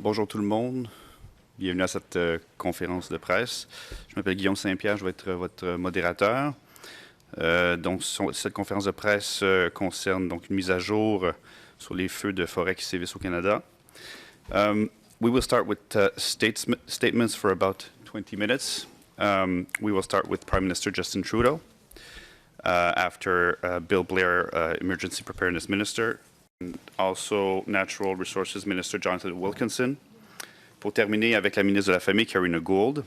Bonjour tout le monde. Bienvenue à cette conférence de presse. Je m'appelle Guillaume Saint-Pierre, je vais être votre modérateur. Cette conférence de presse concerne donc une mise à jour sur les feux de forêt qui sévissent au Canada. We will start with statements for about 20 minutes. We will start with Prime Minister Justin Trudeau, after Bill Blair, Emergency Preparedness Minister, and also Natural Resources Minister Jonathan Wilkinson. Pour terminer avec la ministre de la Famille, Karina Gould.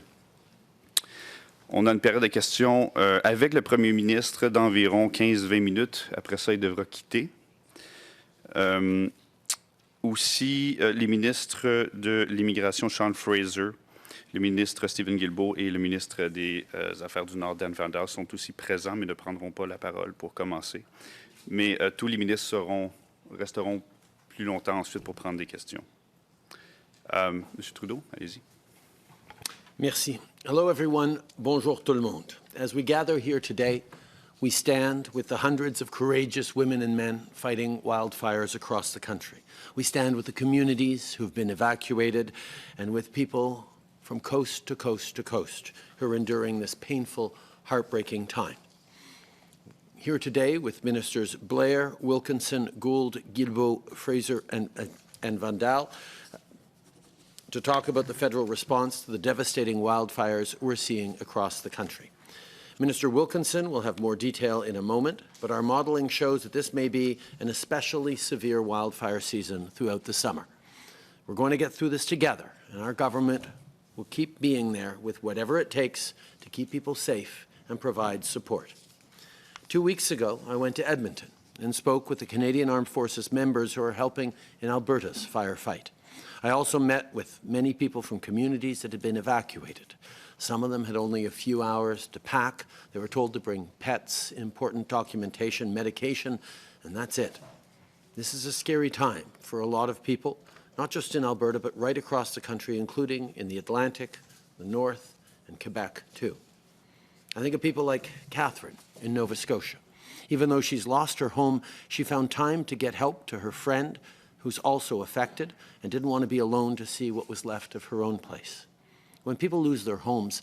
On a une période de questions avec le premier ministre d'environ 15-20 minutes. Après ça, il devra quitter. Aussi, les ministres de l'Immigration, Sean Fraser, le ministre Guilbeault et le ministre des Affaires du Nord, Dan Vandal, sont aussi présents, mais ne prendront pas la parole pour commencer. Mais tous les ministres resteront plus longtemps ensuite pour prendre des questions. Monsieur Trudeau, allez-y. Merci. Hello, everyone. Bonjour tout le monde. As we gather here today, we stand with the hundreds of courageous women and men fighting wildfires across the country. We stand with the communities who've been evacuated and with people from coast to coast to coast who are enduring this painful, heartbreaking time. Here today with Ministers Blair, Wilkinson, Gould, Guilbeault, Fraser, and Vandal, to talk about the federal response to the devastating wildfires we're seeing across the country. Minister Wilkinson will have more detail in a moment, but our modelling shows that this may be an especially severe wildfire season throughout the summer. We're going to get through this together, and our government will keep being there with whatever it takes to keep people safe and provide support. 2 weeks ago, I went to Edmonton and spoke with the Canadian Armed Forces members who are helping in Alberta's firefight. I also met with many people from communities that had been evacuated. Some of them had only a few hours to pack. They were told to bring pets, important documentation, medication, and that's it. This is a scary time for a lot of people, not just in Alberta, but right across the country, including in the Atlantic, the North, and Quebec, too. I think of people like Catherine in Nova Scotia. Even though she's lost her home, she found time to get help to her friend, who's also affected and didn't want to be alone to see what was left of her own place. When people lose their homes,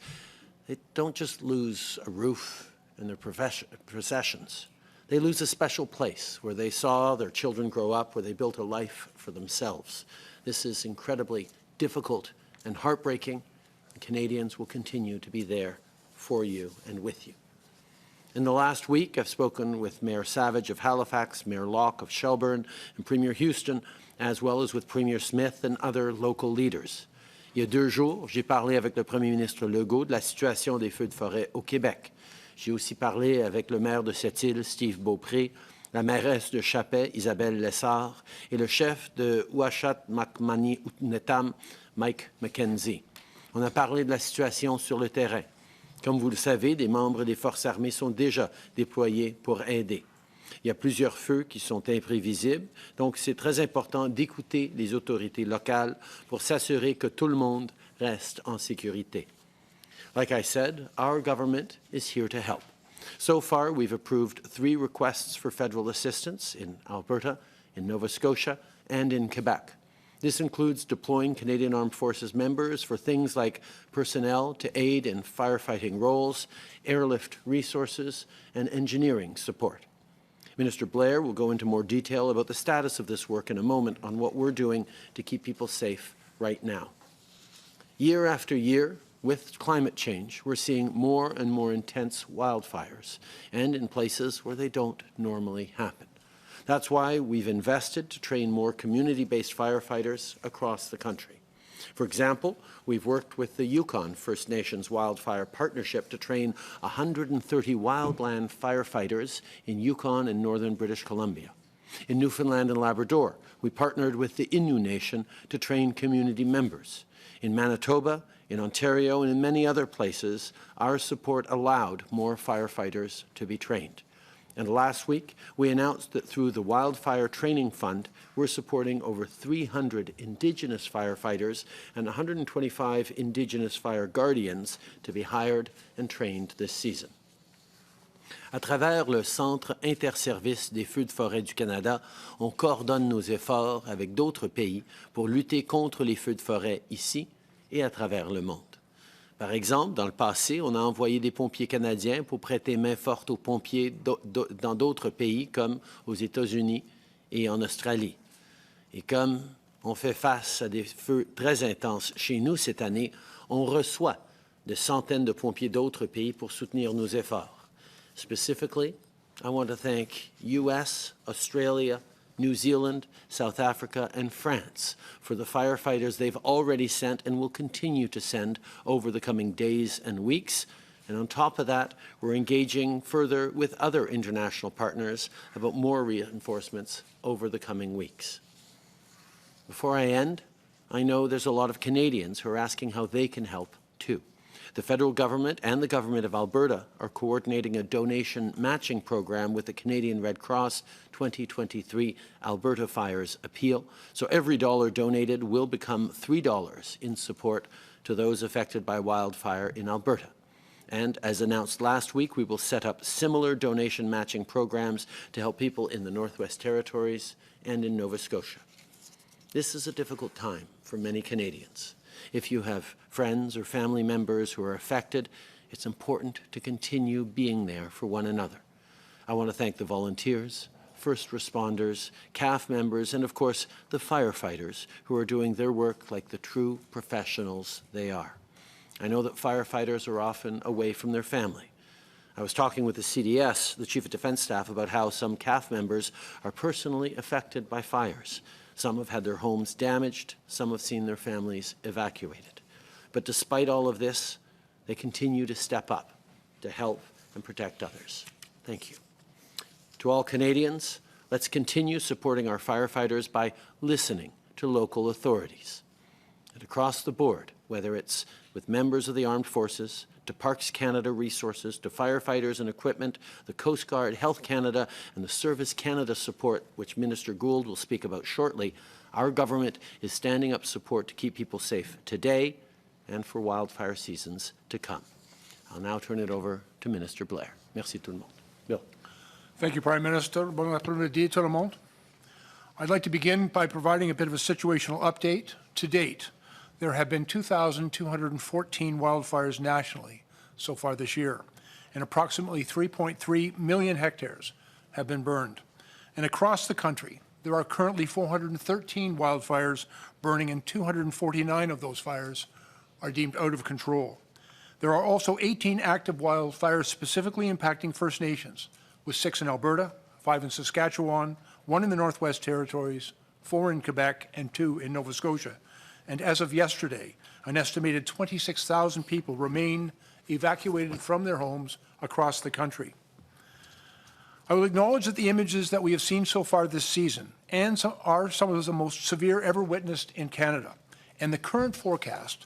they don't just lose a roof and their possessions. They lose a special place where they saw their children grow up, where they built a life for themselves. This is incredibly difficult and heartbreaking, and Canadians will continue to be there for you and with you. In the last week, I've spoken with Mayor Savage of Halifax, Mayor Locke of Shelburne, and Premier Houston, as well as with Premier Smith and other local leaders. Il y a 2 jours, j'ai parlé avec le Premier ministre Legault de la situation des feux de forêt au Québec. J'ai aussi parlé avec le maire de cette île, Steve Beaupré, la mairesse de Chapet, Isabelle Lessard, et le chef de Ouachita-Macmani-Netam, Mike McKenzie. On a parlé de la situation sur le terrain. Comme vous le savez, des membres des forces armées sont déjà déployés pour aider. Il y a plusieurs feux qui sont imprévisibles, donc c'est très important d'écouter les autorités locales pour s'assurer que tout le monde reste en sécurité. Like I said, our government is here to help. So far, we've approved 3 requests for federal assistance in Alberta, in Nova Scotia, and in Quebec. This includes deploying Canadian Armed Forces members for things like personnel to aid in firefighting roles, airlift resources, and engineering support. Minister Blair will go into more detail about the status of this work in a moment on what we're doing to keep people safe right now. Year after year, with climate change, we're seeing more and more intense wildfires, and in places where they don't normally happen. That's why we've invested to train more community-based firefighters across the country. For example, we've worked with the Yukon First Nations Wildfire Partnership to train 130 wildland firefighters in Yukon and northern British Columbia. In Newfoundland and Labrador, we partnered with the Innu Nation to train community members. In Manitoba, in Ontario, and in many other places, our support allowed more firefighters to be trained. And last week, we announced that through the Wildfire Training Fund, we're supporting over 300 Indigenous firefighters and 125 Indigenous fire guardians to be hired and trained this season. À travers le Centre interservice des feux de forêt du Canada, on coordonne nos efforts avec d'autres pays pour lutter contre les feux de forêt ici et à travers le monde. Par exemple, dans le passé, on a envoyé des pompiers canadiens pour prêter main forte aux pompiers dans d'autres pays comme aux États-Unis et en Australie. Et comme on fait face à des feux très intenses chez nous cette année, on reçoit de centaines de pompiers d'autres pays pour soutenir nos efforts. Specifically, I want to thank US, Australia, New Zealand, South Africa, and France for the firefighters they've already sent and will continue to send over the coming days and weeks. And on top of that, we're engaging further with other international partners about more reinforcements over the coming weeks. Before I end, I know there's a lot of Canadians who are asking how they can help too. The federal government and the government of Alberta are coordinating a donation matching program with the Canadian Red Cross 2023 Alberta Fires Appeal. So every dollar donated will become $3 in support to those affected by wildfire in Alberta. And as announced last week, we will set up similar donation matching programs to help people in the Northwest Territories and in Nova Scotia. This is a difficult time for many Canadians. If you have friends or family members who are affected, it's important to continue being there for one another. I want to thank the volunteers, first responders, CAF members, and of course the firefighters who are doing their work like the true professionals they are. I know that firefighters are often away from their family. I was talking with the CDS, the Chief of Defence Staff, about how some CAF members are personally affected by fires. Some have had their homes damaged, some have seen their families evacuated. But despite all of this, they continue to step up to help and protect others. Thank you. To all Canadians, let's continue supporting our firefighters by listening to local authorities. And across the board, whether it's with members of the armed forces, to Parks Canada resources, to firefighters and equipment, the Coast Guard, Health Canada, and the Service Canada support, which Minister Gould will speak about shortly, our government is standing up support to keep people safe today and for wildfire seasons to come. I'll now turn it over to Minister Blair. Merci tout le monde. Bill. Thank you, Prime Minister. Bon après-midi tout le monde. I'd like to begin by providing a bit of a situational update. To date, there have been 2,214 wildfires nationally so far this year, and approximately 3.3 million hectares have been burned. And across the country, there are currently 413 wildfires burning, and 249 of those fires are deemed out of control. There are also 18 active wildfires specifically impacting First Nations, with 6 in Alberta, 5 in Saskatchewan, 1 in the Northwest Territories, 4 in Quebec, and 2 in Nova Scotia. And as of yesterday, an estimated 26,000 people remain evacuated from their homes across the country. I will acknowledge that the images that we have seen so far this season are some of the most severe ever witnessed in Canada. And the current forecast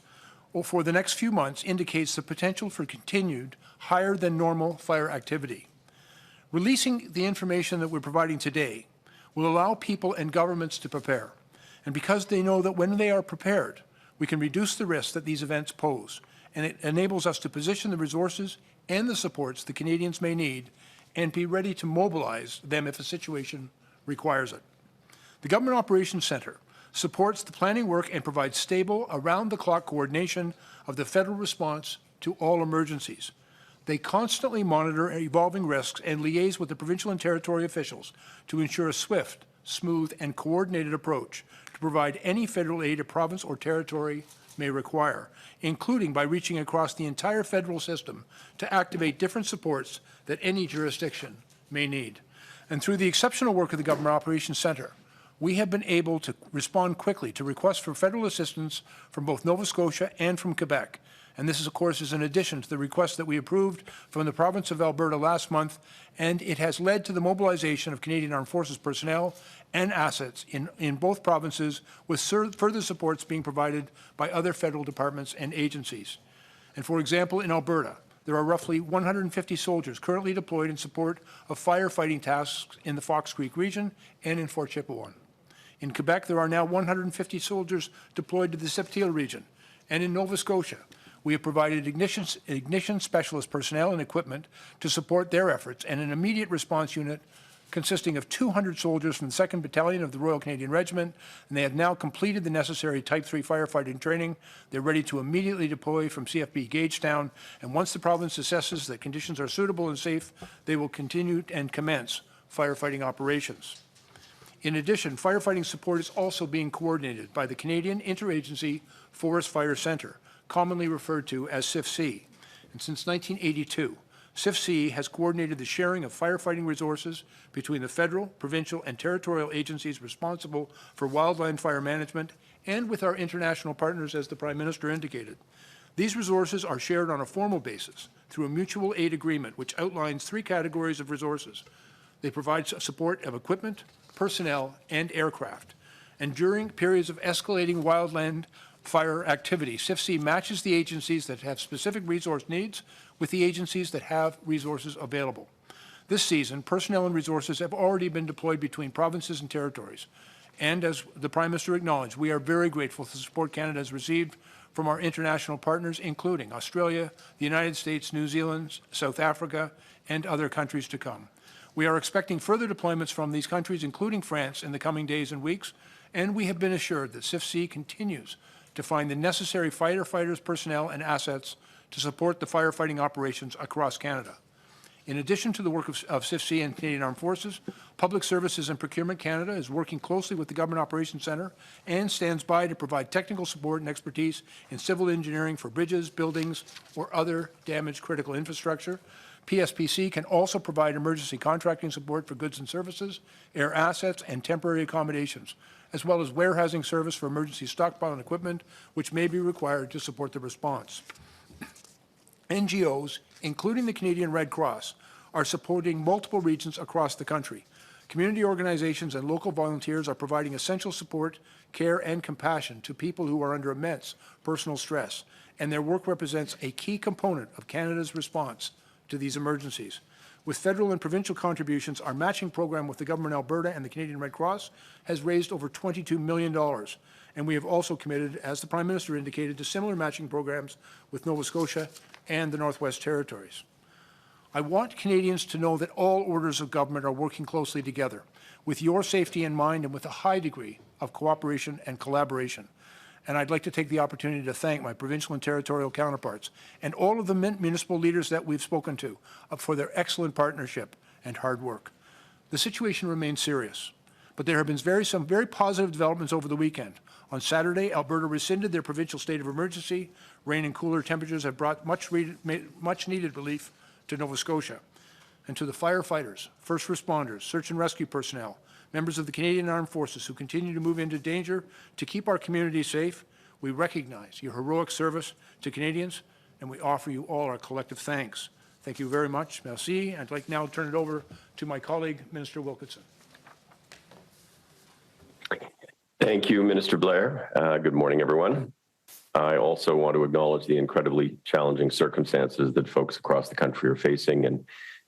for the next few months indicates the potential for continued higher than normal fire activity. Releasing the information that we're providing today will allow people and governments to prepare. And because they know that when they are prepared, we can reduce the risk that these events pose. And it enables us to position the resources and the supports the Canadians may need and be ready to mobilize them if a situation requires it. The Government Operations Centre supports the planning work and provides stable, around-the-clock coordination of the federal response to all emergencies. They constantly monitor evolving risks and liaise with the provincial and territory officials to ensure a swift, smooth, and coordinated approach to provide any federal aid a province or territory may require, including by reaching across the entire federal system to activate different supports that any jurisdiction may need. And through the exceptional work of the Government Operations Centre, we have been able to respond quickly to requests for federal assistance from both Nova Scotia and from Quebec. And this, of course, is in addition to the request that we approved from the province of Alberta last month, and it has led to the mobilization of Canadian Armed Forces personnel and assets in both provinces, with further supports being provided by other federal departments and agencies. And for example, in Alberta, there are roughly 150 soldiers currently deployed in support of firefighting tasks in the Fox Creek region and in Fort Chipewyan. In Quebec, there are now 150 soldiers deployed to the Sept-Îles region, and in Nova Scotia, We have provided ignition specialist personnel and equipment to support their efforts, and an immediate response unit consisting of 200 soldiers from the 2nd Battalion of the Royal Canadian Regiment, and they have now completed the necessary Type 3 firefighting training. They're ready to immediately deploy from CFB Gagetown, and once the province assesses that conditions are suitable and safe, they will continue and commence firefighting operations. In addition, firefighting support is also being coordinated by the Canadian Interagency Forest Fire Centre, commonly referred to as CIFC. And since 1982, CIFC has coordinated the sharing of firefighting resources between the federal, provincial, and territorial agencies responsible for wildland fire management and with our international partners, as the Prime Minister indicated. These resources are shared on a formal basis through a mutual aid agreement which outlines 3 categories of resources. They provide support of equipment, personnel, and aircraft. And during periods of escalating wildland fire activity, CIFC matches the agencies that have specific resource needs with the agencies that have resources available. This season, personnel and resources have already been deployed between provinces and territories. And as the Prime Minister acknowledged, we are very grateful for the support Canada has received from our international partners, including Australia, the United States, New Zealand, South Africa, and other countries to come. We are expecting further deployments from these countries, including France, in the coming days and weeks, and we have been assured that CIFC continues to find the necessary firefighters, personnel, and assets to support the firefighting operations across Canada. In addition to the work of CIFC and Canadian Armed Forces, Public Services and Procurement Canada is working closely with the Government Operations Centre and stands by to provide technical support and expertise in civil engineering for bridges, buildings, or other damaged critical infrastructure. PSPC can also provide emergency contracting support for goods and services, air assets, and temporary accommodations, as well as warehousing service for emergency stockpile and equipment, which may be required to support the response. NGOs, including the Canadian Red Cross, are supporting multiple regions across the country. Community organizations and local volunteers are providing essential support, care, and compassion to people who are under immense personal stress, and their work represents a key component of Canada's response to these emergencies. With federal and provincial contributions, our matching program with the Government of Alberta and the Canadian Red Cross has raised over $22 million. And we have also committed, as the Prime Minister indicated, to similar matching programs with Nova Scotia and the Northwest Territories. I want Canadians to know that all orders of government are working closely together, with your safety in mind and with a high degree of cooperation and collaboration. And I'd like to take the opportunity to thank my provincial and territorial counterparts and all of the municipal leaders that we've spoken to for their excellent partnership and hard work. The situation remains serious, but there have been some very positive developments over the weekend. On Saturday, Alberta rescinded their provincial state of emergency. Rain and cooler temperatures have brought much needed relief to Nova Scotia. And to the firefighters, first responders, search and rescue personnel, members of the Canadian Armed Forces who continue to move into danger to keep our communities safe, we recognize your heroic service to Canadians, and we offer you all our collective thanks. Thank you very much. Merci. I'd like now to turn it over to my colleague, Minister Wilkinson. Thank you, Minister Blair. Good morning, everyone. I also want to acknowledge the incredibly challenging circumstances that folks across the country are facing and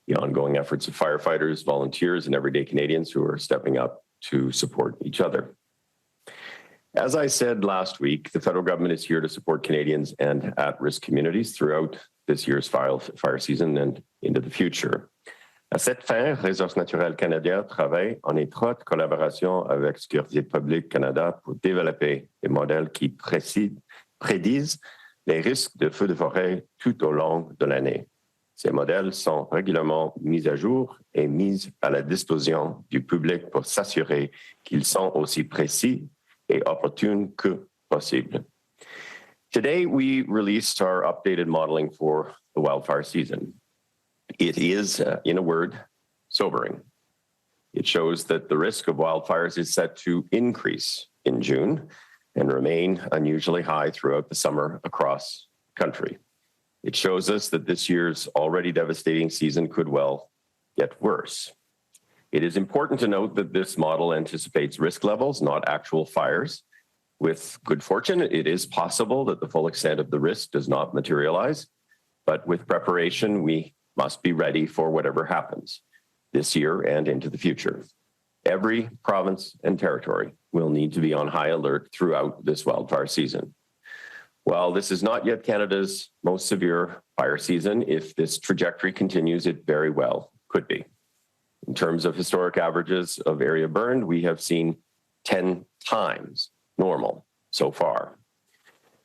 the ongoing efforts of firefighters, volunteers, and everyday Canadians who are stepping up to support each other. As I said last week, the federal government is here to support Canadians and at-risk communities throughout this year's fire season and into the future. À cette fin, Ressources naturelles Canada travaille en étroite collaboration avec Sécurité publique Canada pour développer des modèles qui prédisent les risques de feux de forêt tout au long de l'année. Ces modèles sont régulièrement mis à jour et mis à la disposition du public pour s'assurer qu'ils sont aussi précis et opportuns que possible. Today, we released our updated modeling for the wildfire season. It is, in a word, sobering. It shows that the risk of wildfires is set to increase in June and remain unusually high throughout the summer across the country. It shows us that this year's already devastating season could well get worse. It is important to note that this model anticipates risk levels, not actual fires. With good fortune, it is possible that the full extent of the risk does not materialize, but with preparation, we must be ready for whatever happens this year and into the future. Every province and territory will need to be on high alert throughout this wildfire season. While this is not yet Canada's most severe fire season, if this trajectory continues, it very well could be. In terms of historic averages of area burned, we have seen 10 times normal so far.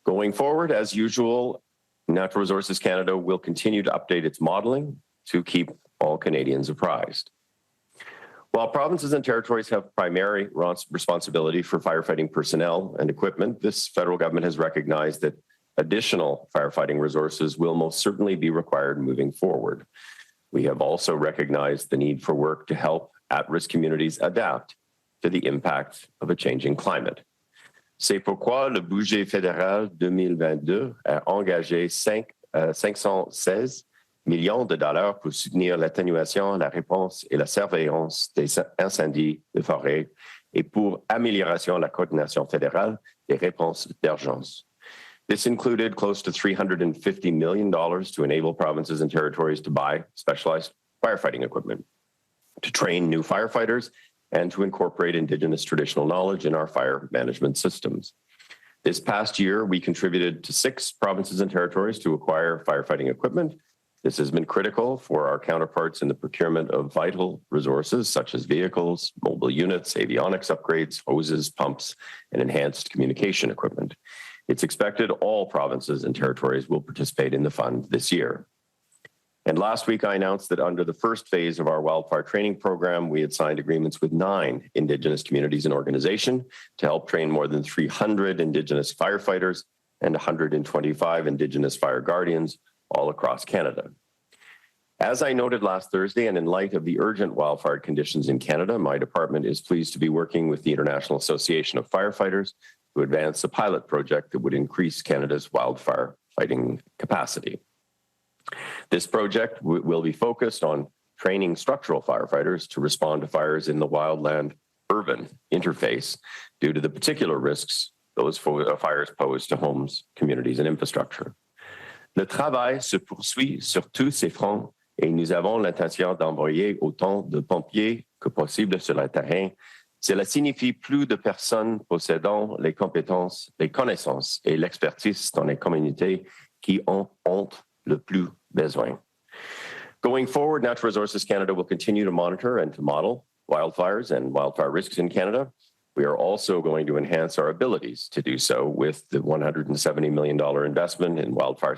Going forward, as usual, Natural Resources Canada will continue to update its modeling to keep all Canadians apprised. While provinces and territories have primary responsibility for firefighting personnel and equipment, this federal government has recognized that additional firefighting resources will most certainly be required moving forward. We have also recognized the need for work to help at-risk communities adapt to the impact of a changing climate. C'est pourquoi le budget fédéral 2022 a engagé 516 millions de dollars pour soutenir l'atténuation, la réponse et la surveillance des incendies de forêt et pour amélioration de la coordination fédérale des réponses d'urgence. This included close to $350 million to enable provinces and territories to buy specialized firefighting equipment, to train new firefighters, and to incorporate Indigenous traditional knowledge in our fire management systems. This past year, we contributed to 6 provinces and territories to acquire firefighting equipment. This has been critical for our counterparts in the procurement of vital resources such as vehicles, mobile units, avionics upgrades, hoses, pumps, and enhanced communication equipment. It's expected all provinces and territories will participate in the fund this year. And last week, I announced that under the first phase of our wildfire training program, we had signed agreements with 9 Indigenous communities and organizations to help train more than 300 Indigenous firefighters and 125 Indigenous fire guardians all across Canada. As I noted last Thursday, and in light of the urgent wildfire conditions in Canada, my department is pleased to be working with the International Association of Firefighters to advance a pilot project that would increase Canada's wildfire fighting capacity. This project will be focused on training structural firefighters to respond to fires in the wildland-urban interface due to the particular risks those fires pose to homes, communities, and infrastructure. Le travail se poursuit sur tous ces fronts et nous avons l'intention d'envoyer autant de pompiers que possible sur le terrain. Cela signifie plus de personnes possédant les compétences, les connaissances et l'expertise dans les communautés qui en ont le plus besoin. Going forward, Natural Resources Canada will continue to monitor and to model wildfires and wildfire risks in Canada. We are also going to enhance our abilities to do so with the $170 million investment in Wildfire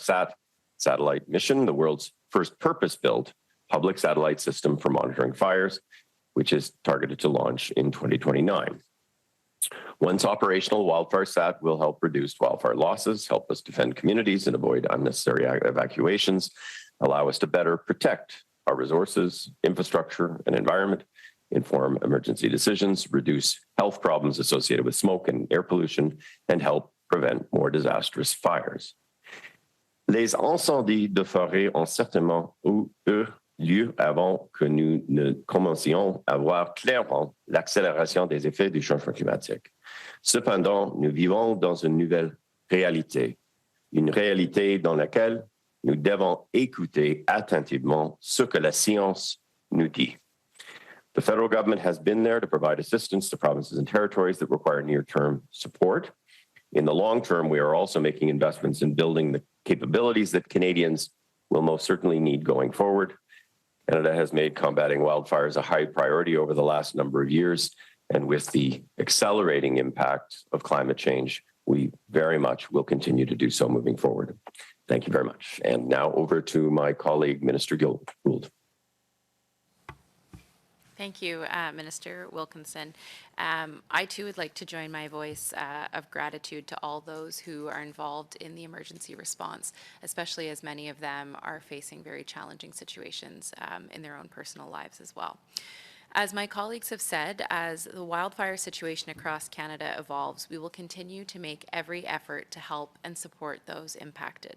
satellite mission, the world's first purpose-built public satellite system for monitoring fires, which is targeted to launch in 2029. Once operational, Wildfire Sat will help reduce wildfire losses, help us defend communities and avoid unnecessary evacuations, allow us to better protect our resources, infrastructure, and environment, inform emergency decisions, reduce health problems associated with smoke and air pollution, and help prevent more disastrous fires. Les incendies de forêt ont certainement eu lieu avant que nous ne commencions à voir clairement l'accélération des effets du changement climatique. Cependant, nous vivons dans une nouvelle réalité, une réalité dans laquelle nous devons écouter attentivement ce que la science nous dit. The federal government has been there to provide assistance to provinces and territories that require near-term support. In the long term, we are also making investments in building the capabilities that Canadians will most certainly need going forward. Canada has made combating wildfires a high priority over the last number of years, and with the accelerating impact of climate change, we very much will continue to do so moving forward. Thank you very much. And now over to my colleague, Minister Gould. Thank you, Minister Wilkinson. I too would like to join my voice of gratitude to all those who are involved in the emergency response, especially as many of them are facing very challenging situations in their own personal lives as well. As my colleagues have said, as the wildfire situation across Canada evolves, we will continue to make every effort to help and support those impacted.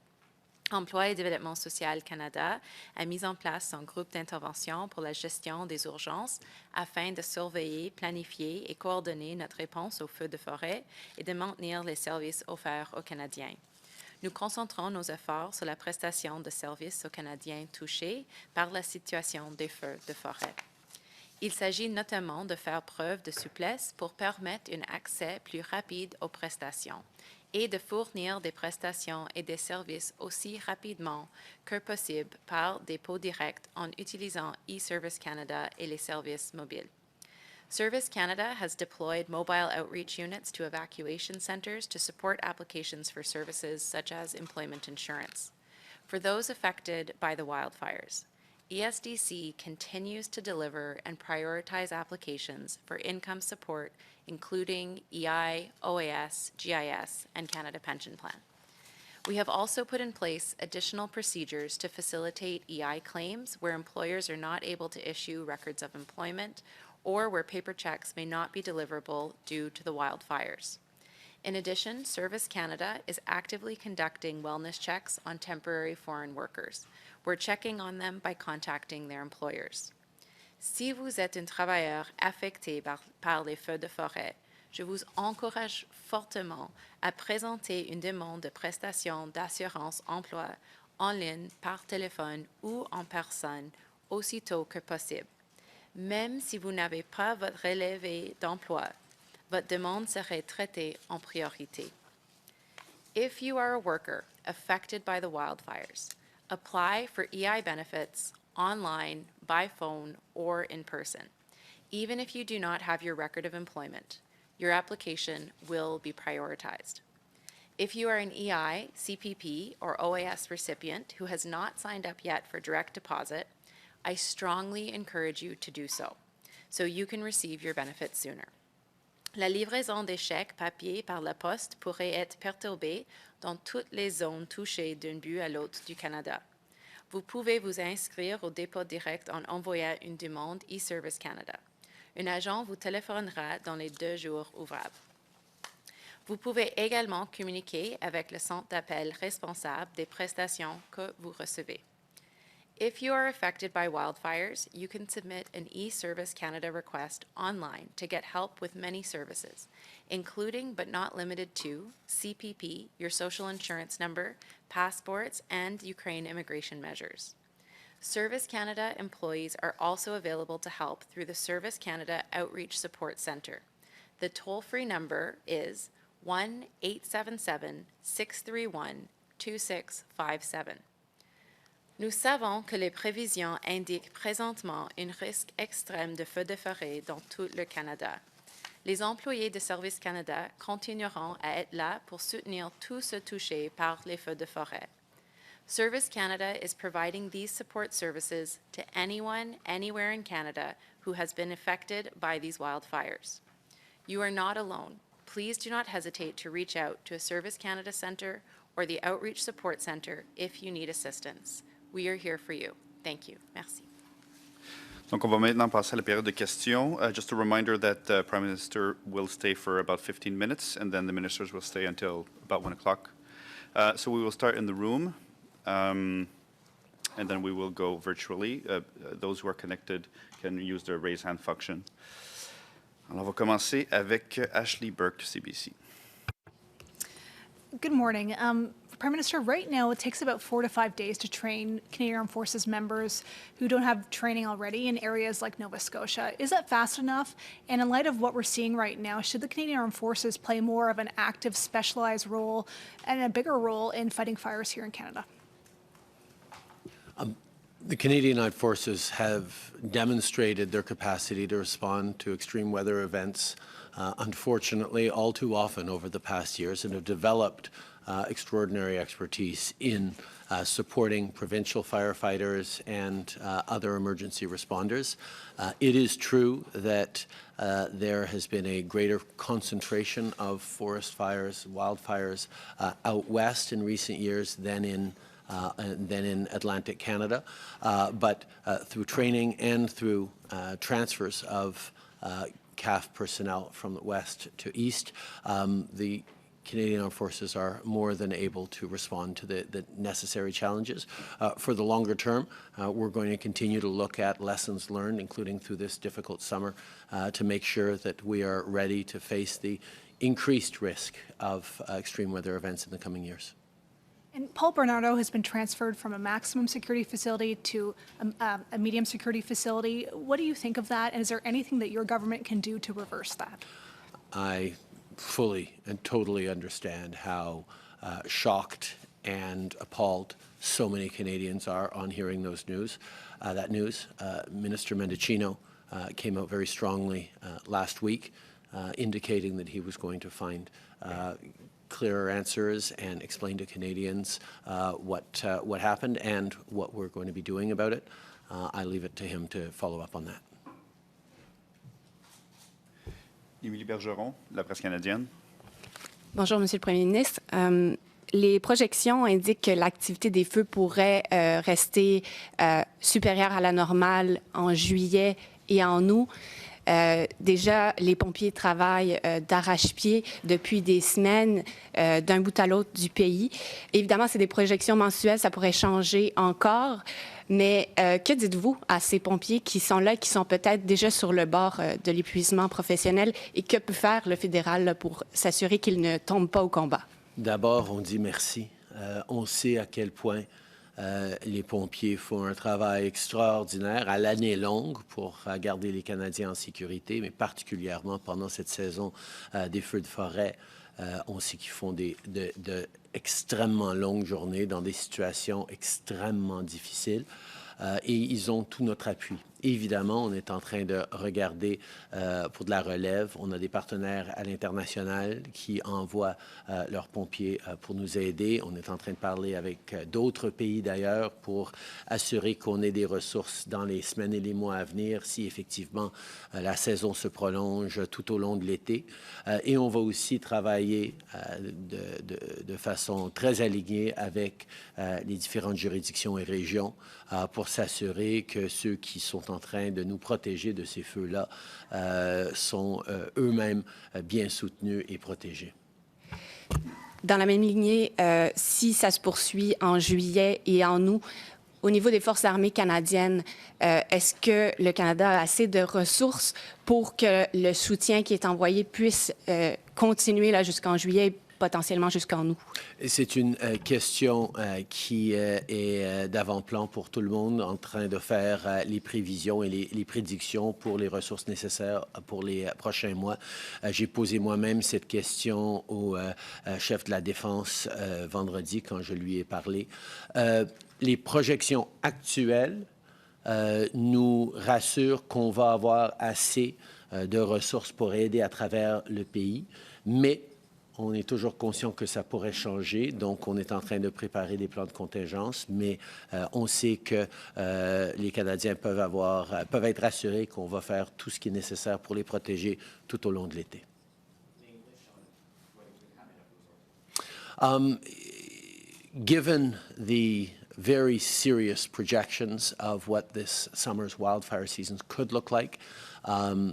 Emploi et Développement Social Canada a mis en place son groupe d'intervention pour la gestion des urgences afin de surveiller, planifier et coordonner notre réponse aux feux de forêt et de maintenir les services offerts aux Canadiens. Nous concentrons nos efforts sur la prestation de services aux Canadiens touchés par la situation des feux de forêt. Il s'agit notamment de faire preuve de souplesse pour permettre un accès plus rapide aux prestations. et de fournir des prestations et des services aussi rapidement que possible par dépôt direct en utilisant eService Canada et les services mobiles. Service Canada has deployed mobile outreach units to evacuation centres to support applications for services such as employment insurance. For those affected by the wildfires, ESDC continues to deliver and prioritize applications for income support, including EI, OAS, GIS, and Canada Pension Plan. We have also put in place additional procedures to facilitate EI claims where employers are not able to issue records of employment or where paper checks may not be deliverable due to the wildfires. In addition, Service Canada is actively conducting wellness checks on temporary foreign workers. We're checking on them by contacting their employers. Si vous êtes un travailleur affecté par les feux de forêt, je vous encourage fortement à présenter une demande de prestation d'assurance emploi en ligne, par téléphone ou en personne aussitôt que possible. Même si vous n'avez pas votre relevé d'emploi, votre demande serait traitée en priorité. If you are a worker affected by the wildfires, apply for EI benefits online, by phone, or in person. Even if you do not have your record of employment, your application will be prioritized. If you are an EI, CPP, or OAS recipient who has not signed up yet for direct deposit, I strongly encourage you to do so you can receive your benefits sooner. La livraison des chèques papier par la poste pourrait être perturbée dans toutes les zones touchées d'un but à l'autre du Canada. Vous pouvez vous inscrire au dépôt direct en envoyant une demande eService Canada. Un agent vous téléphonera dans les 2 jours ouvrables. Vous pouvez également communiquer avec le centre d'appel responsable des prestations que vous recevez. If you are affected by wildfires, you can submit an eService Canada request online to get help with many services, including but not limited to CPP, your social insurance number, passports, and Ukraine immigration measures. Service Canada employees are also available to help through the Service Canada Outreach Support Centre. The toll-free number is 1-877-631-2657. Nous savons que les prévisions indiquent présentement un risque extrême de feux de forêt dans tout le Canada. Les employés de Service Canada continueront à être là pour soutenir tous ceux touchés par les feux de forêt. Service Canada is providing these support services to anyone, anywhere in Canada who has been affected by these wildfires. You are not alone. Please do not hesitate to reach out to a Service Canada Centre or the Outreach Support Centre if you need assistance. We are here for you. Thank you. Merci. Donc, on va maintenant passer à la période de questions. Just a reminder that the Prime Minister will stay for about 15 minutes, and then the ministers will stay until about 1 o'clock. So we will start in the room, and then we will go virtually. Those who are connected can use the raise hand function. Alors, on va commencer avec Ashley Burke, CBC. Good morning. Prime Minister, right now it takes about 4 to 5 days to train Canadian Armed Forces members who don't have training already in areas like Nova Scotia. Is that fast enough? And in light of what we're seeing right now, should the Canadian Armed Forces play more of an active, specialized role and a bigger role in fighting fires here in Canada? The Canadian Armed Forces have demonstrated their capacity to respond to extreme weather events, unfortunately, all too often over the past years, and have developed extraordinary expertise in supporting provincial firefighters and other emergency responders. It is true that there has been a greater concentration of forest fires, wildfires out west in recent years than in Atlantic Canada, but through training and through transfers of CAF personnel from the west to east, the Canadian Armed Forces are more than able to respond to the necessary challenges. For the longer term, we're going to continue to look at lessons learned, including through this difficult summer, to make sure that we are ready to face the increased risk of extreme weather events in the coming years. And Paul Bernardo has been transferred from a maximum security facility to a medium security facility. What do you think of that? And is there anything that your government can do to reverse that? I fully and totally understand how shocked and appalled so many Canadians are on hearing those news. That news. Minister Mendicino came out very strongly last week, indicating that he was going to find clearer answers and explain to Canadians what happened and what we're going to be doing about it. I leave it to him to follow up on that. Émilie Bergeron, la presse canadienne. Bonjour, Monsieur le Premier ministre. Les projections indiquent que l'activité des feux pourrait rester supérieure à la normale en juillet et en août. Déjà, les pompiers travaillent d'arrache-pied depuis des semaines d'un bout à l'autre du pays. Évidemment, c'est des projections mensuelles, ça pourrait changer encore. Mais que dites-vous à ces pompiers qui sont là, qui sont peut-être déjà sur le bord de l'épuisement professionnel, et que peut faire le fédéral là, pour s'assurer qu'ils ne tombent pas au combat? D'abord, on dit merci. On sait à quel point les pompiers font un travail extraordinaire à l'année longue pour garder les Canadiens en sécurité, mais particulièrement pendant cette saison des feux de forêt. On sait qu'ils font de extrêmement longues journées dans des situations extrêmement difficiles et ils ont tout notre appui. Évidemment, on est en train de regarder pour de la relève. On a des partenaires à l'international qui envoient leurs pompiers pour nous aider. On est en train de parler avec d'autres pays d'ailleurs pour assurer qu'on ait des ressources dans les semaines et les mois à venir si effectivement la saison se prolonge tout au long de l'été. Et on va aussi travailler de façon très alignée avec les différentes juridictions et régions pour s'assurer que ceux qui sont en train de nous protéger de ces feux-là sont eux-mêmes bien soutenus et protégés. Dans la même lignée, si ça se poursuit en juillet et en août, au niveau des forces armées canadiennes, est-ce que le Canada a assez de ressources pour que le soutien qui est envoyé puisse continuer là, jusqu'en juillet, potentiellement jusqu'en août? C'est une question qui est d'avant-plan pour tout le monde, en train de faire les prévisions et les prédictions pour les ressources nécessaires pour les prochains mois. J'ai posé moi-même cette question au chef de la Défense vendredi quand je lui ai parlé. Les projections actuelles nous rassurent qu'on va avoir assez de ressources pour aider à travers le pays, mais on est toujours conscient que ça pourrait changer, donc on est en train de préparer des plans de contingence, mais on sait que les Canadiens peuvent être rassurés qu'on va faire tout ce qui est nécessaire pour les protéger tout au long de l'été. Given the very serious projections of what this summer's wildfire seasons could look like,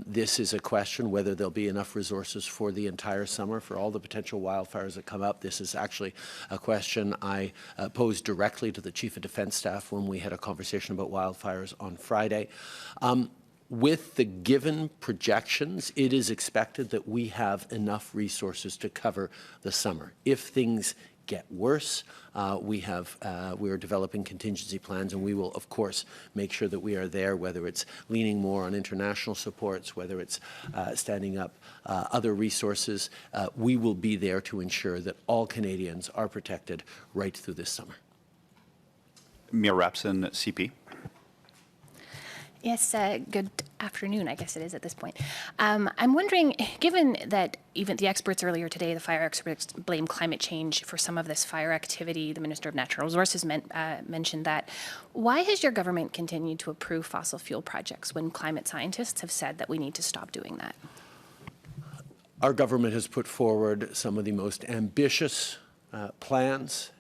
this is a question whether there'll be enough resources for the entire summer for all the potential wildfires that come up. This is actually a question I posed directly to the Chief of Defence Staff when we had a conversation about wildfires on Friday. With the given projections, it is expected that we have enough resources to cover the summer. If things get worse, we are developing contingency plans, and we will, of course, make sure that we are there, whether it's leaning more on international supports, whether it's standing up other resources. We will be there to ensure that all Canadians are protected right through this summer. Mia Rapson, CP. Yes, good afternoon, I guess it is at this point. I'm wondering, given that even the experts earlier today, the fire experts blame climate change for some of this fire activity, the Minister of Natural Resources mentioned that, why has your government continued to approve fossil fuel projects when climate scientists have said that we need to stop doing that? Our government has put forward some of the most ambitious plans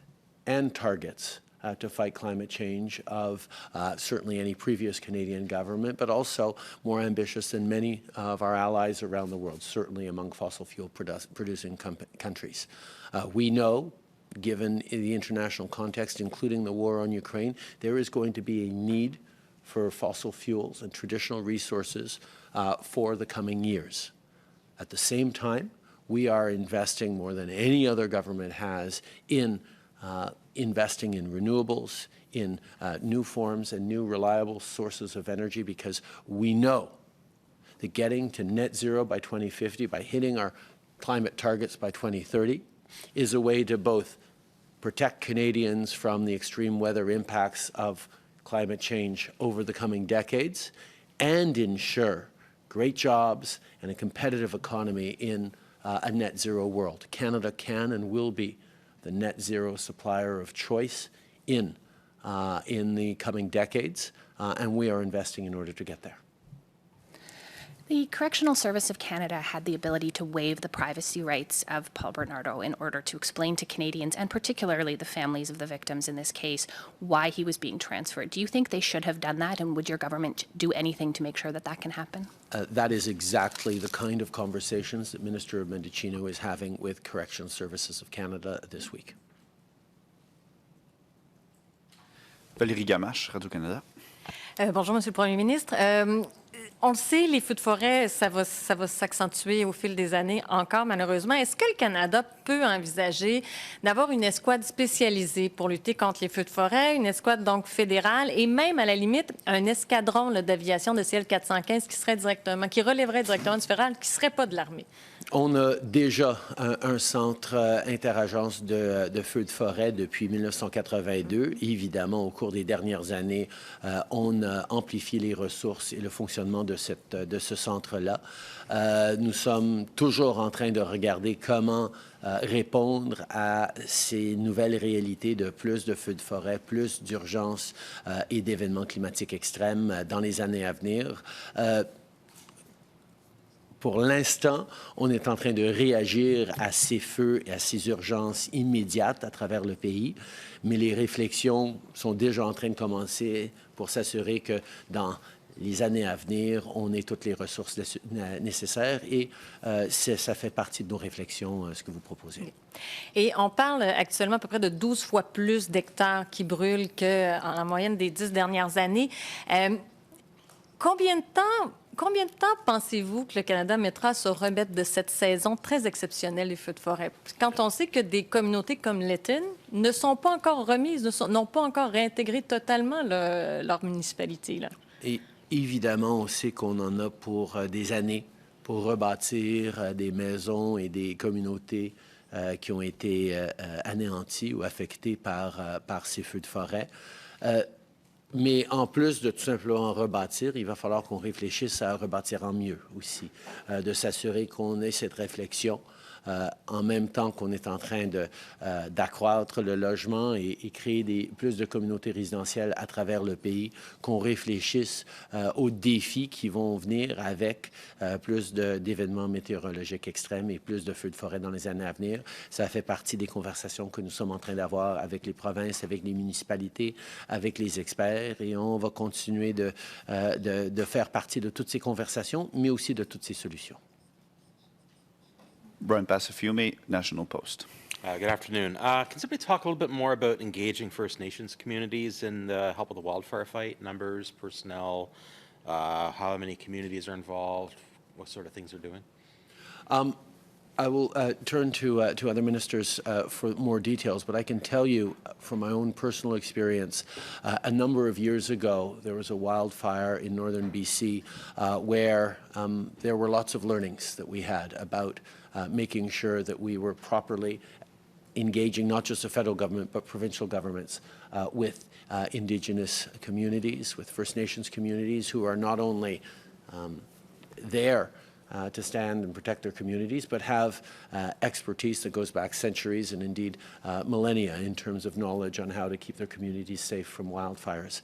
and targets to fight climate change of certainly any previous Canadian government, but also more ambitious than many of our allies around the world, certainly among fossil fuel producing countries. We know, given the international context, including the war on Ukraine, there is going to be a need for fossil fuels and traditional resources for the coming years. At the same time, we are investing more than any other government has in investing in renewables, in new forms and new reliable sources of energy, because we know that getting to net zero by 2050, by hitting our climate targets by 2030 is a way to both protect Canadians from the extreme weather impacts of climate change over the coming decades and ensure great jobs and a competitive economy in a net zero world. Canada can and will be the net zero supplier of choice in the coming decades, and we are investing in order to get there. The Correctional Service of Canada had the ability to waive the privacy rights of Paul Bernardo in order to explain to Canadians, and particularly the families of the victims in this case, why he was being transferred. Do you think they should have done that, and would your government do anything to make sure that that can happen? That is exactly the kind of conversations that Minister Mendicino is having with Correctional Services of Canada this week. Valérie Gamache, Radio-Canada. Bonjour, Monsieur le Premier ministre. On le sait, les feux de forêt, ça va s'accentuer au fil des années encore, malheureusement. Est-ce que le Canada peut envisager d'avoir une escouade spécialisée pour lutter contre les feux de forêt, une escouade donc fédérale et même, à la limite, un escadron d'aviation de CL-415 qui relèverait directement du fédéral, qui ne serait pas de l'armée? On a déjà un centre interagence de feux de forêt depuis 1982. Évidemment, au cours des dernières années, on a amplifié les ressources et le fonctionnement de ce centre-là. Nous sommes toujours en train de regarder comment répondre à ces nouvelles réalités de plus de feux de forêt, plus d'urgences et d'événements climatiques extrêmes dans les années à venir. Pour l'instant, on est en train de réagir à ces feux et à ces urgences immédiates à travers le pays, mais les réflexions sont déjà en train de commencer pour s'assurer que dans les années à venir, on ait toutes les ressources nécessaires et ça fait partie de nos réflexions, ce que vous proposez. Et on parle actuellement à peu près de 12 fois plus d'hectares qui brûlent qu'en moyenne des 10 dernières années. Combien de temps pensez-vous que le Canada mettra à se remettre de cette saison très exceptionnelle des feux de forêt? Quand on sait que des communautés comme Letton ne sont pas encore remises, n'ont pas encore réintégré totalement leur municipalité, là. Et évidemment, on sait qu'on en a pour des années pour rebâtir des maisons et des communautés qui ont été anéanties ou affectées par ces feux de forêt. Mais en plus de tout simplement rebâtir, il va falloir qu'on réfléchisse à rebâtir en mieux aussi, de s'assurer qu'on ait cette réflexion en même temps qu'on est en train d'accroître le logement et créer plus de communautés résidentielles à travers le pays, qu'on réfléchisse aux défis qui vont venir avec plus d'événements météorologiques extrêmes et plus de feux de forêt dans les années à venir. Ça fait partie des conversations que nous sommes en train d'avoir avec les provinces, avec les municipalités, avec les experts, et on va continuer de faire partie de toutes ces conversations, mais aussi de toutes ces solutions. Brian Passafiume, National Post. Good afternoon. Can somebody talk a little bit more about engaging First Nations communities in the help of the wildfire fight? Numbers, personnel, how many communities are involved, what sort of things they're doing? I will turn to other ministers for more details, but I can tell you from my own personal experience, a number of years ago, there was a wildfire in northern BC where there were lots of learnings that we had about making sure that we were properly engaging not just the federal government, but provincial governments with Indigenous communities, with First Nations communities who are not only there to stand and protect their communities, but have expertise that goes back centuries and indeed millennia in terms of knowledge on how to keep their communities safe from wildfires.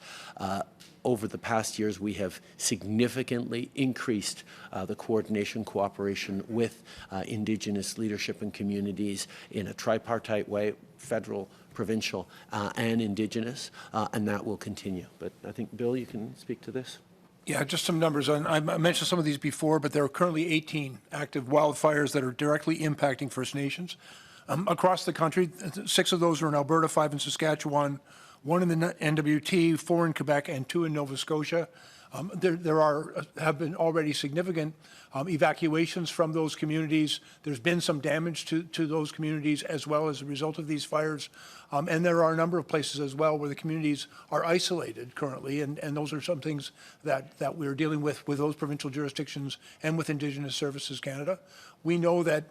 Over the past years, we have significantly increased the coordination, cooperation with Indigenous leadership and communities in a tripartite way, federal, provincial, and Indigenous, and that will continue. But I think, Bill, you can speak to this. Yeah, just some numbers. I mentioned some of these before, but there are currently 18 active wildfires that are directly impacting First Nations. Across the country, 6 of those are in Alberta, 5 in Saskatchewan, 1 in the NWT, 4 in Quebec, and 2 in Nova Scotia. There have been already significant evacuations from those communities. There's been some damage to those communities as well as a result of these fires. And there are a number of places as well where the communities are isolated currently, and those are some things that we're dealing with those provincial jurisdictions and with Indigenous Services Canada. We know that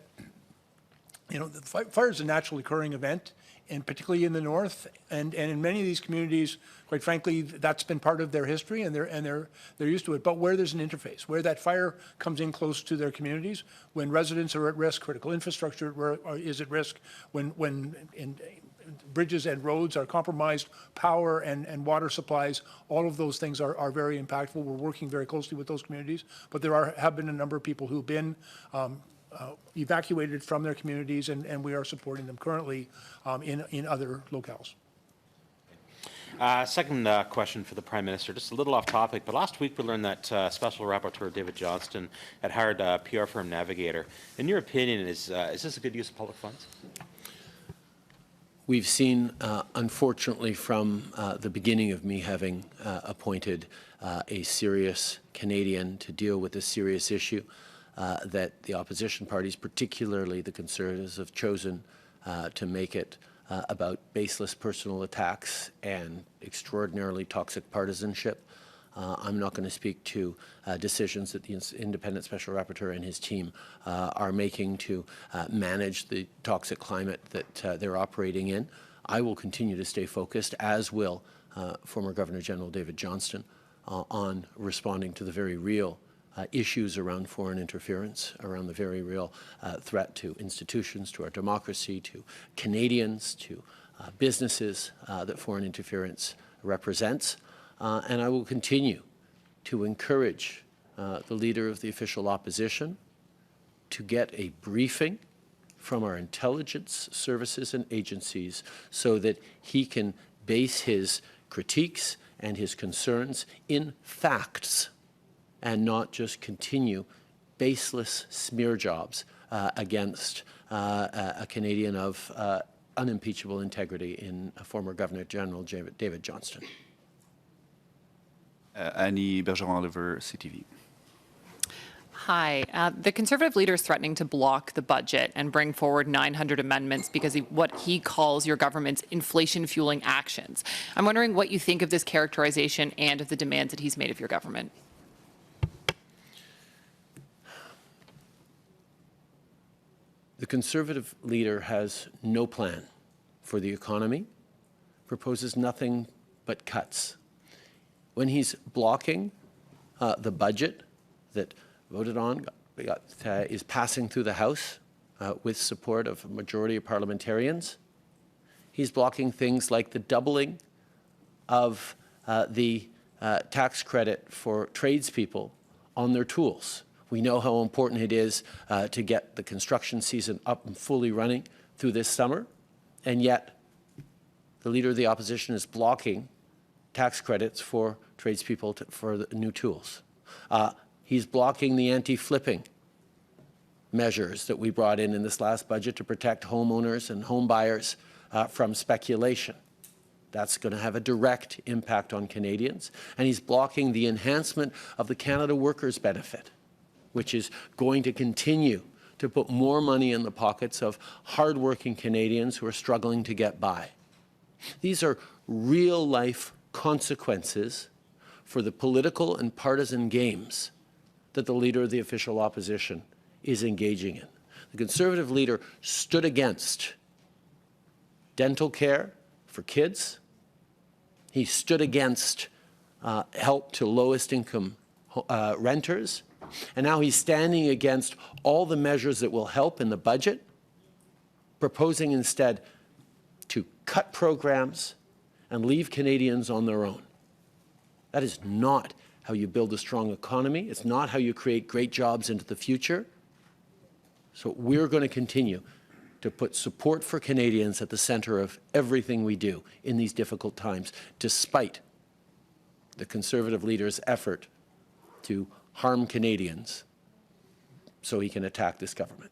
You know, the fire is a naturally occurring event, and particularly in the north, and in many of these communities, quite frankly, that's been part of their history, and they're used to it. But where there's an interface, where that fire comes in close to their communities, when residents are at risk, critical infrastructure is at risk, when bridges and roads are compromised, power and water supplies, all of those things are very impactful. We're working very closely with those communities, but there have been a number of people who've been evacuated from their communities, and we are supporting them currently in other locales. Second question for the Prime Minister, just a little off topic, but last week we learned that Special Rapporteur David Johnston had hired a PR firm Navigator. In your opinion, is this a good use of public funds? We've seen, unfortunately, from the beginning of me having appointed a serious Canadian to deal with a serious issue, that the opposition parties, particularly the Conservatives, have chosen to make it about baseless personal attacks and extraordinarily toxic partisanship. I'm not going to speak to decisions that the independent special rapporteur and his team are making to manage the toxic climate that they're operating in. I will continue to stay focused, as will former Governor General David Johnston, on responding to the very real issues around foreign interference, around the very real threat to institutions, to our democracy, to Canadians, to businesses that foreign interference represents. And I will continue to encourage the Leader of the Official Opposition to get a briefing from our intelligence services and agencies so that he can base his critiques and his concerns in facts and not just continue baseless smear jobs against a Canadian of unimpeachable integrity in former Governor General David Johnston. Annie Bergeron-Oliver, CTV. Hi. The Conservative leader is threatening to block the budget and bring forward 900 amendments because of what he calls your government's inflation-fueling actions. I'm wondering what you think of this characterization and of the demands that he's made of your government. The Conservative leader has no plan for the economy, proposes nothing but cuts. When he's blocking the budget that voted on, is passing through the House with support of a majority of parliamentarians, he's blocking things like the doubling of the tax credit for tradespeople on their tools. We know how important it is to get the construction season up and fully running through this summer, and yet the Leader of the Opposition is blocking tax credits for tradespeople for the new tools. He's blocking the anti-flipping measures that we brought in this last budget to protect homeowners and home buyers from speculation. That's going to have a direct impact on Canadians. And he's blocking the enhancement of the Canada Workers' Benefit, which is going to continue to put more money in the pockets of hardworking Canadians who are struggling to get by. These are real-life consequences for the political and partisan games that the Leader of the Official Opposition is engaging in. The Conservative leader stood against dental care for kids. He stood against help to lowest-income renters. And now he's standing against all the measures that will help in the budget, proposing instead to cut programs and leave Canadians on their own. That is not how you build a strong economy. It's not how you create great jobs into the future. So we're going to continue to put support for Canadians at the center of everything we do in these difficult times, despite the Conservative leader's effort to harm Canadians so he can attack this government.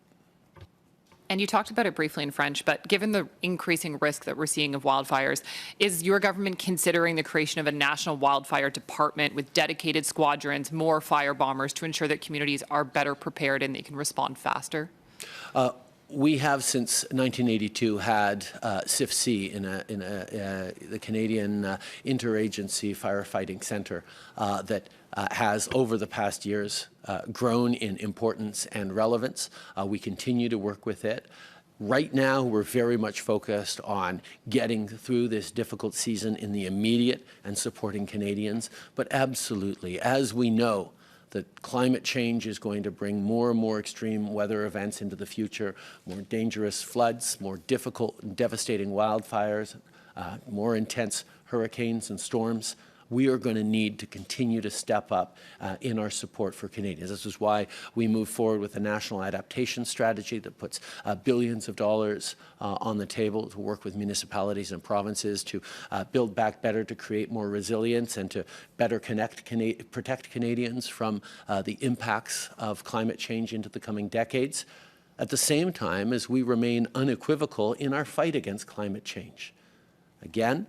And you talked about it briefly in French, but given the increasing risk that we're seeing of wildfires, is your government considering the creation of a national wildfire department with dedicated squadrons, more fire bombers to ensure that communities are better prepared and they can respond faster? We have since 1982 had CIFC in the Canadian Interagency Firefighting Centre that has, over the past years, grown in importance and relevance. We continue to work with it. Right now, we're very much focused on getting through this difficult season in the immediate and supporting Canadians. But absolutely, as we know, that climate change is going to bring more and more extreme weather events into the future, more dangerous floods, more difficult and devastating wildfires, more intense hurricanes and storms. We are going to need to continue to step up in our support for Canadians. This is why we move forward with a national adaptation strategy that puts billions of dollars on the table to work with municipalities and provinces to build back better, to create more resilience, and to better protect Canadians from the impacts of climate change into the coming decades, at the same time as we remain unequivocal in our fight against climate change. Again,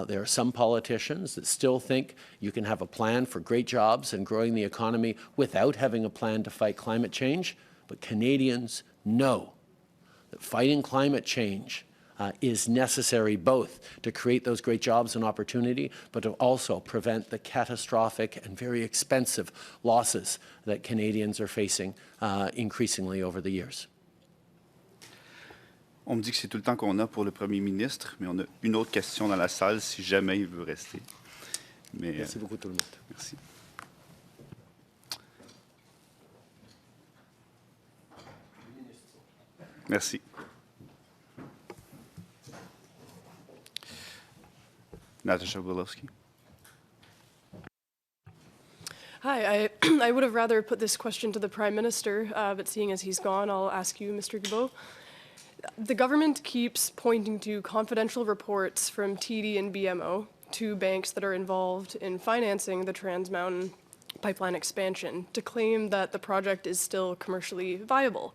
there are some politicians that still think you can have a plan for great jobs and growing the economy without having a plan to fight climate change. But Canadians know that fighting climate change is necessary both to create those great jobs and opportunity, but to also prevent the catastrophic and very expensive losses that Canadians are facing increasingly over the years. On me dit que c'est tout le temps qu'on a pour le premier ministre, mais on a une autre question dans la salle si jamais il veut rester. Mais, merci beaucoup tout le monde. Merci. Merci. Natasha Wilowski. Hi, I would have rather put this question to the Prime Minister, but seeing as he's gone, I'll ask you, Mr. Guilbeault. The government keeps pointing to confidential reports from TD and BMO, two banks that are involved in financing the Trans Mountain pipeline expansion, to claim that the project is still commercially viable.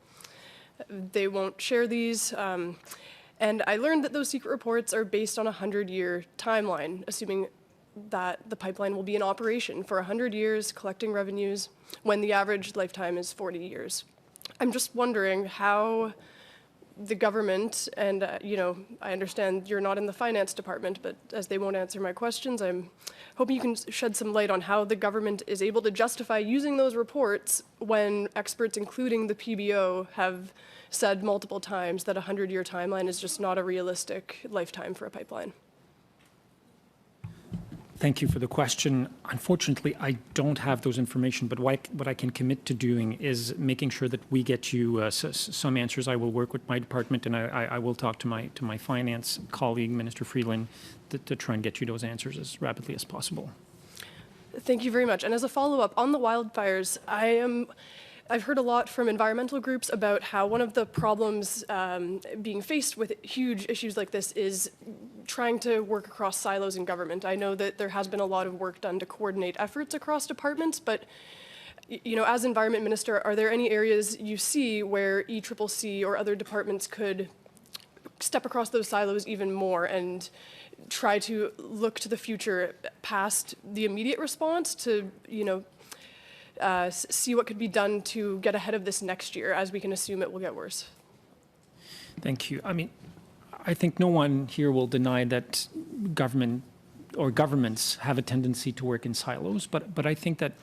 They won't share these, and I learned that those secret reports are based on a 100-year timeline, assuming that the pipeline will be in operation for 100 years, collecting revenues, when the average lifetime is 40 years. I'm just wondering how the government, and I understand you're not in the finance department, but as they won't answer my questions, I'm hoping you can shed some light on how the government is able to justify using those reports when experts, including the PBO, have said multiple times that a 100-year timeline is just not a realistic lifetime for a pipeline. Thank you for the question. Unfortunately, I don't have those information, but what I can commit to doing is making sure that we get you some answers. I will work with my department, and I will talk to my finance colleague, Minister Freeland, to try and get you those answers as rapidly as possible. Thank you very much. And as a follow-up on the wildfires, I've heard a lot from environmental groups about how one of the problems being faced with huge issues like this is trying to work across silos in government. I know that there has been a lot of work done to coordinate efforts across departments, but as Environment Minister, are there any areas you see where ECCC or other departments could step across those silos even more and try to look to the future past the immediate response to, see what could be done to get ahead of this next year, as we can assume it will get worse? Thank you. I think no one here will deny that government or governments have a tendency to work in silos, but I think that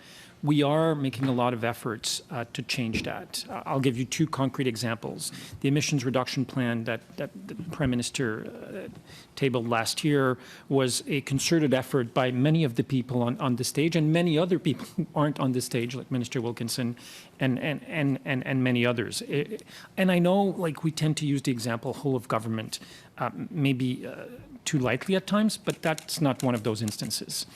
we are making a lot of efforts to change that. I'll give you two concrete examples. The emissions reduction plan that the Prime Minister tabled last year was a concerted effort by many of the people on the stage and many other people who aren't on the stage, like Minister Wilkinson and many others. And I know, we tend to use the example whole of government, maybe too lightly at times, but that's not one of those instances.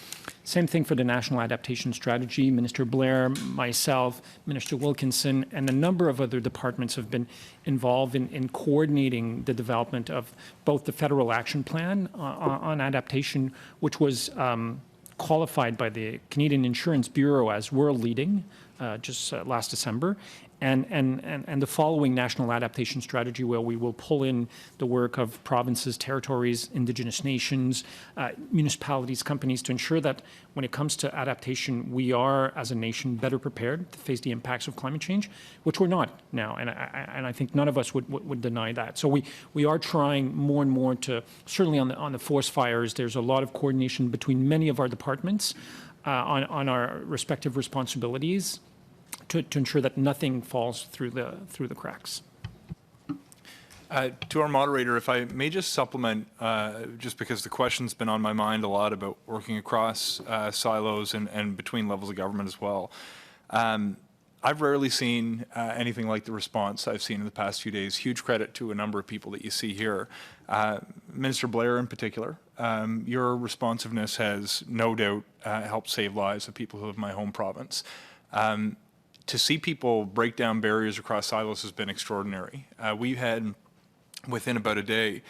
Same thing for the National Adaptation Strategy. Minister Blair, myself, Minister Wilkinson, and a number of other departments have been involved in coordinating the development of both the Federal Action Plan on adaptation, which was qualified by the Canadian Insurance Bureau as world leading just last December, and the following National Adaptation Strategy, where we will pull in the work of provinces, territories, Indigenous nations, municipalities, companies, to ensure that when it comes to adaptation, we are, as a nation, better prepared to face the impacts of climate change, which we're not now, and I think none of us would deny that. So we are trying more and more to, certainly on the forest fires, there's a lot of coordination between many of our departments on our respective responsibilities, to ensure that nothing falls through the cracks. To our moderator, if I may just supplement, just because the question's been on my mind a lot about working across silos and between levels of government as well. I've rarely seen anything like the response I've seen in the past few days. Huge credit to a number of people that you see here. Minister Blair in particular, your responsiveness has no doubt helped save lives of people who live in my home province. To see people break down barriers across silos has been extraordinary. We've had, within about a day,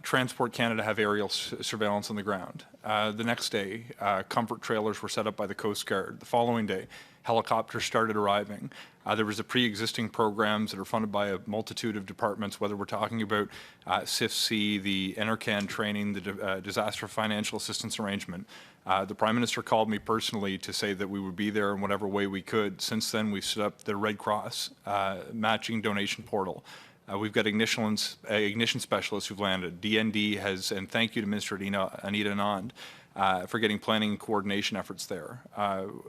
Transport Canada have aerial surveillance on the ground. The next day, comfort trailers were set up by the Coast Guard. The following day, helicopters started arriving. There was the pre-existing programs that are funded by a multitude of departments, whether we're talking about CIFC, the NRCan training, the Disaster Financial Assistance Arrangement. The Prime Minister called me personally to say that we would be there in whatever way we could. Since then, we've set up the Red Cross matching donation portal. We've got ignition specialists who've landed. DND has, and thank you to Minister Anita Anand for getting planning and coordination efforts there.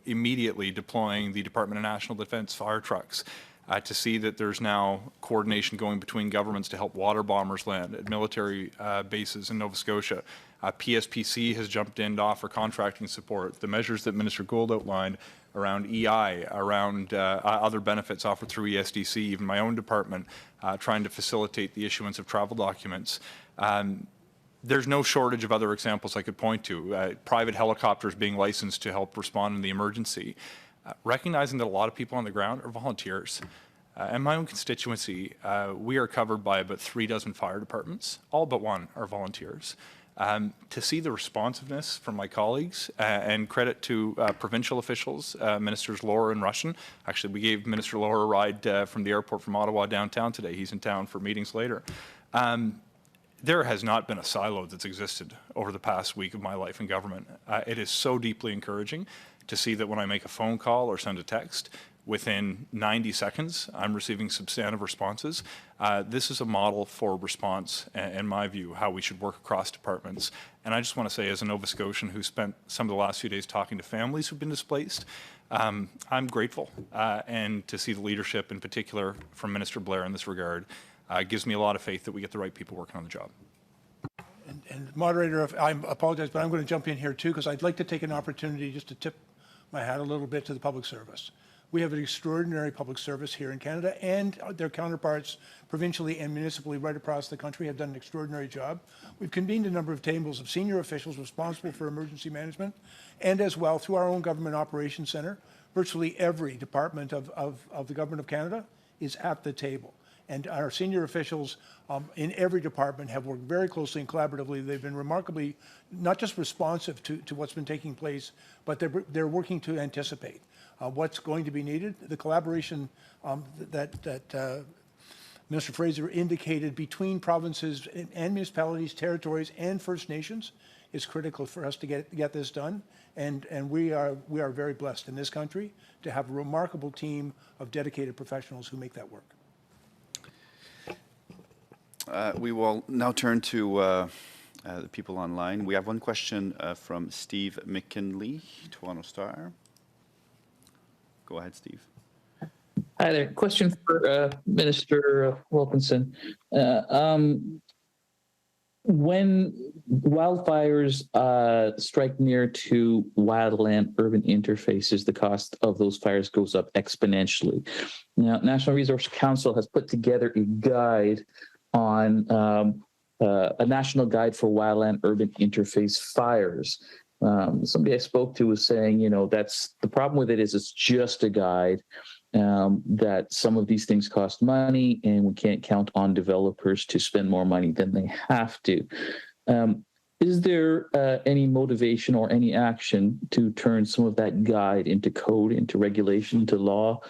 Immediately deploying the Department of National Defence fire trucks to see that there's now coordination going between governments to help water bombers land at military bases in Nova Scotia. PSPC has jumped in to offer contracting support. The measures that Minister Gould outlined around EI, around other benefits offered through ESDC, even my own department, trying to facilitate the issuance of travel documents. There's no shortage of other examples I could point to. Private helicopters being licensed to help respond in the emergency. Recognizing that a lot of people on the ground are volunteers. In my own constituency, we are covered by about 36 fire departments. All but one are volunteers. To see the responsiveness from my colleagues, and credit to provincial officials, Ministers Laura and Russian. Actually, we gave Minister Laura a ride from the airport from Ottawa downtown today. He's in town for meetings later. There has not been a silo that's existed over the past week of my life in government. It is so deeply encouraging to see that when I make a phone call or send a text, within 90 seconds, I'm receiving substantive responses. This is a model for response, in my view, how we should work across departments. And I just want to say, as a Nova Scotian who spent some of the last few days talking to families who've been displaced, I'm grateful. And to see the leadership, in particular, from Minister Blair in this regard, gives me a lot of faith that we get the right people working on the job. And moderator, I apologize, but I'm going to jump in here too, because I'd like to take an opportunity just to tip my hat a little bit to the public service. We have an extraordinary public service here in Canada, and their counterparts provincially and municipally right across the country have done an extraordinary job. We've convened a number of tables of senior officials responsible for emergency management, and as well, through our own Government Operations Centre, virtually every department of the Government of Canada is at the table. And our senior officials in every department have worked very closely and collaboratively. They've been remarkably not just responsive to what's been taking place, but they're working to anticipate what's going to be needed. The collaboration that Minister Fraser indicated between provinces and municipalities, territories, and First Nations is critical for us to get this done. And we are very blessed in this country to have a remarkable team of dedicated professionals who make that work. We will now turn to the people online. We have one question from Steve McKinley, Toronto Star. Go ahead, Steve. Hi there. Question for Minister Wilkinson. When wildfires strike near to wildland-urban interfaces, the cost of those fires goes up exponentially. Now, National Resource Council has put together a guide on a national guide for wildland-urban interface fires. Somebody I spoke to was saying, that's the problem with it is it's just a guide, that some of these things cost money and we can't count on developers to spend more money than they have to. Is there any motivation or any action to turn some of that guide into code, into regulation, into law,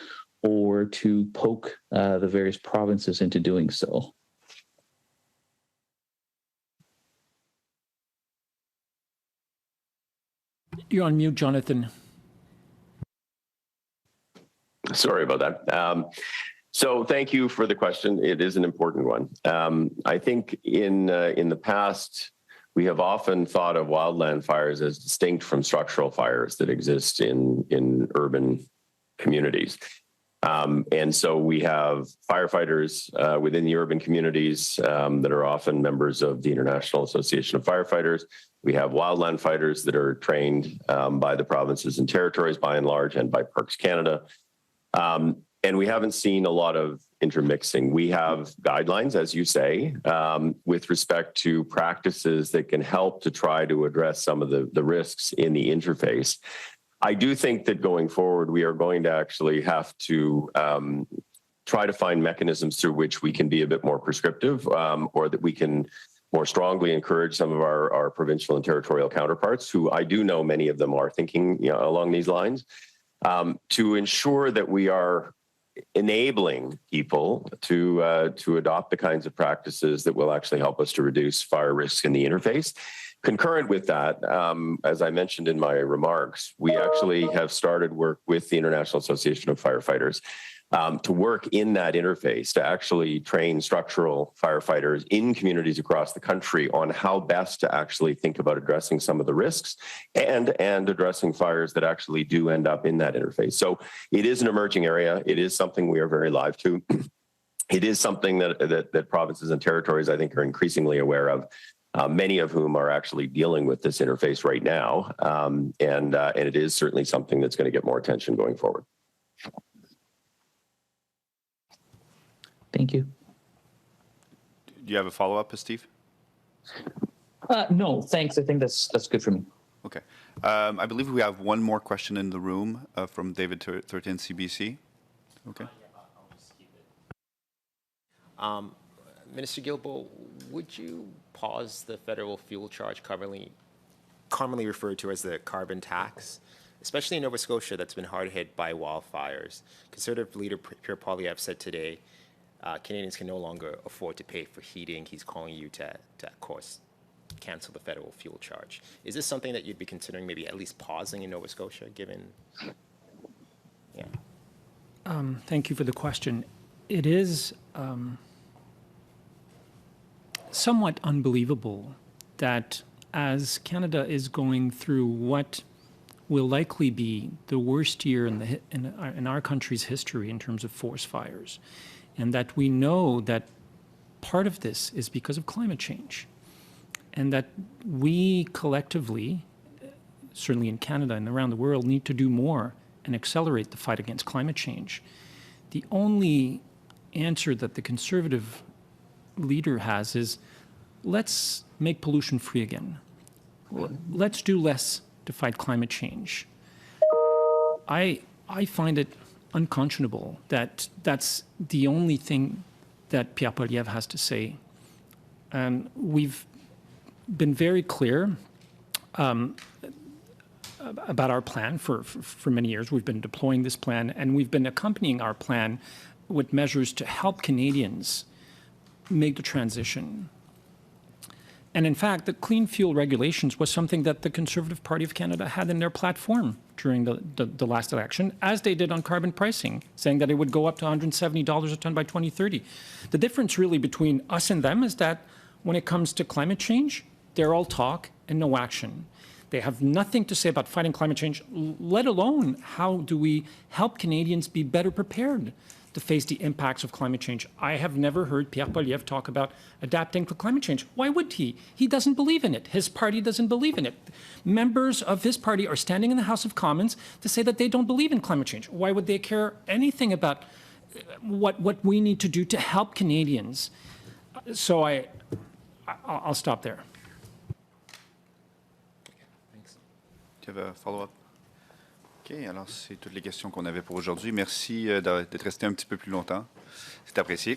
or to poke the various provinces into doing so? You're on mute, Jonathan. Sorry about that. So thank you for the question. It is an important one. I think in the past, we have often thought of wildland fires as distinct from structural fires that exist in urban communities. And so we have firefighters within the urban communities that are often members of the International Association of Firefighters. We have wildland fighters that are trained by the provinces and territories by and large and by Parks Canada. And we haven't seen a lot of intermixing. We have guidelines, as you say, with respect to practices that can help to try to address some of the risks in the interface. I do think that going forward, we are going to actually have to try to find mechanisms through which we can be a bit more prescriptive, or that we can more strongly encourage some of our provincial and territorial counterparts, who I do know many of them are thinking along these lines, to ensure that we are enabling people to adopt the kinds of practices that will actually help us to reduce fire risks in the interface. Concurrent with that, as I mentioned in my remarks, we actually have started work with the International Association of Firefighters to work in that interface, to actually train structural firefighters in communities across the country on how best to actually think about addressing some of the risks and addressing fires that actually do end up in that interface. So it is an emerging area. It is something we are very live to. It is something that provinces and territories, I think, are increasingly aware of, many of whom are actually dealing with this interface right now. And it is certainly something that's going to get more attention going forward. Thank you. Do you have a follow-up, Steve? No, thanks. I think that's good for me. Okay. I believe we have one more question in the room from David 13 CBC. Okay. Minister Guilbeault, would you pause the federal fuel charge commonly referred to as the carbon tax, especially in Nova Scotia that's been hard hit by wildfires? Conservative Leader Pierre Poilievre said today Canadians can no longer afford to pay for heating. He's calling you to, of course, cancel the federal fuel charge. Is this something that you'd be considering maybe at least pausing in Nova Scotia, given? Yeah. Thank you for the question. It is somewhat unbelievable that as Canada is going through what will likely be the worst year in our country's history in terms of forest fires, and that we know that part of this is because of climate change, and that we collectively, certainly in Canada and around the world, need to do more and accelerate the fight against climate change. The only answer that the Conservative leader has is, let's make pollution free again. Let's do less to fight climate change. I find it unconscionable that that's the only thing that Pierre Poilievre has to say. We've been very clear about our plan for many years. We've been deploying this plan, and we've been accompanying our plan with measures to help Canadians make the transition. And in fact, the clean fuel regulations was something that the Conservative Party of Canada had in their platform during the last election, as they did on carbon pricing, saying that it would go up to $170 a ton by 2030. The difference really between us and them is that when it comes to climate change, they're all talk and no action. They have nothing to say about fighting climate change, let alone how do we help Canadians be better prepared to face the impacts of climate change. I have never heard Pierre Poilievre talk about adapting to climate change. Why would he? He doesn't believe in it. His party doesn't believe in it. Members of his party are standing in the House of Commons to say that they don't believe in climate change. Why would they care anything about what we need to do to help Canadians? So I'll stop there. Thanks. Do you have a follow-up? OK, alors c'est toutes les questions qu'on avait pour aujourd'hui. Merci d'être resté un petit peu plus longtemps. C'est apprécié.